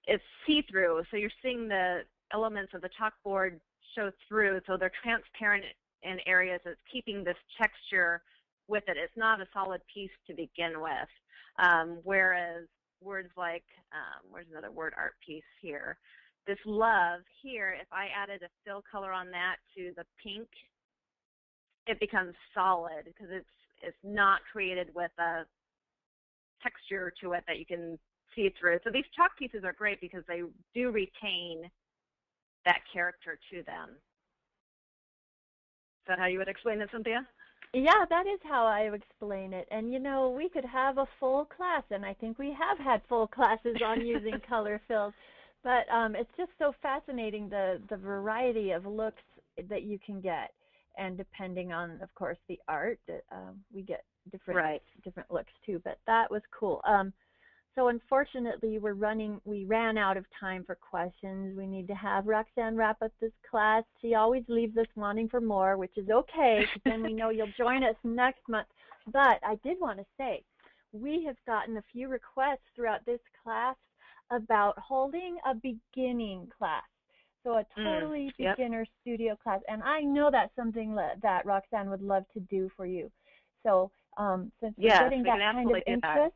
It's see-through, so you're seeing the elements of the chalkboard show through, so they're transparent in areas. It's keeping this texture with it. It's not a solid piece to begin with. Whereas words like, where's another word art piece here? This love here, if I added a fill color on that to the pink, it becomes solid because it's not created with a texture to it that you can see through. So these chalk pieces are great because they do retain that character to them. Is that how you would explain it, Cynthia? Yeah, that is how I explain it. And you know, we could have a full class, and I think we have had full classes on using color fills. But it's just so fascinating, the variety of looks that you can get. And depending on, of course, the art, we get different looks too. But that was cool. So unfortunately, we ran out of time for questions. We need to have Roxanne wrap up this class. She always leaves us wanting for more, which is okay, because then we know you'll join us next month. But I did want to say, we have gotten a few requests throughout this class about holding a beginning class. So a totally beginner studio class. And I know that's something that Roxanne would love to do for you. So since we're getting that kind of interest,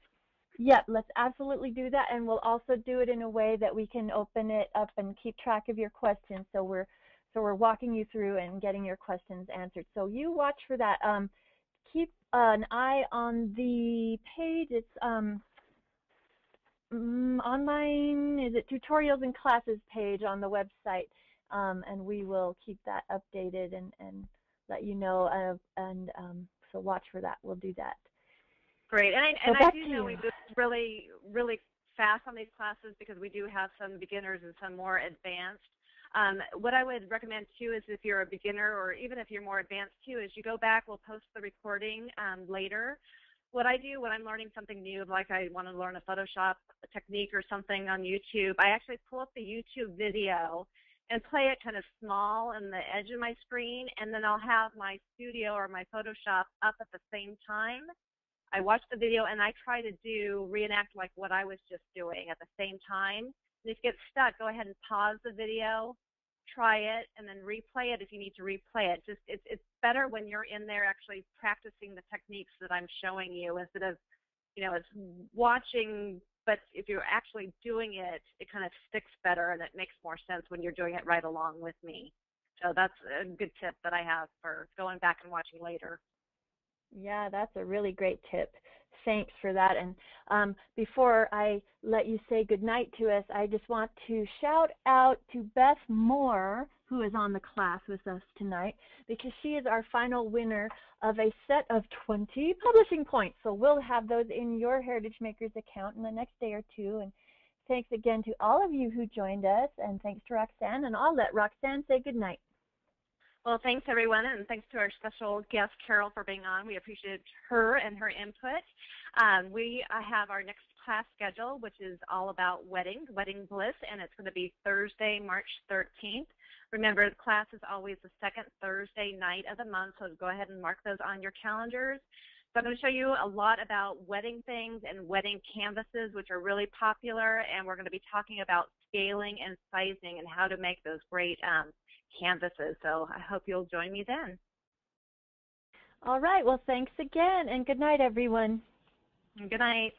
let's absolutely do that, and we'll also do it in a way that we can open it up and keep track of your questions. So we're walking you through and getting your questions answered. So you watch for that. Keep an eye on the page. It's online. Is it tutorials and classes page on the website? And we will keep that updated and let you know. So watch for that. We'll do that. Great, and I do know we move really, really fast on these classes because we do have some beginners and some more advanced. What I would recommend too is if you're a beginner or even if you're more advanced too, is you go back, we'll post the recording later. What I do when I'm learning something new, like I want to learn a Photoshop technique or something on YouTube, I actually pull up the YouTube video and play it kind of small in the edge of my screen, and then I'll have my studio or my Photoshop up at the same time. I watch the video and I try to reenact like what I was just doing at the same time. And if you get stuck, go ahead and pause the video, try it, and then replay it if you need to replay it. It's better when you're in there actually practicing the techniques that I'm showing you instead of, it's watching, but if you're actually doing it, it kind of sticks better and it makes more sense when you're doing it right along with me. So that's a good tip that I have for going back and watching later. Yeah, that's a really great tip. Thanks for that. And before I let you say goodnight to us, I just want to shout out to Beth Moore, who is on the class with us tonight, because she is our final winner of a set of 20 publishing points. So we'll have those in your Heritage Makers account in the next day or two. And thanks again to all of you who joined us, and thanks to Roxanne. And I'll let Roxanne say goodnight. Well, thanks, everyone, and thanks to our special guest, Carol, for being on. We appreciate her and her input. We have our next class schedule, which is all about wedding bliss, and it's going to be Thursday, March 13th. Remember, the class is always the second Thursday night of the month, so go ahead and mark those on your calendars. So I'm going to show you a lot about wedding things and wedding canvases, which are really popular, and we're going to be talking about scaling and sizing and how to make those great canvases. So I hope you'll join me then. All right. Well, thanks again, and good night, everyone. Good night.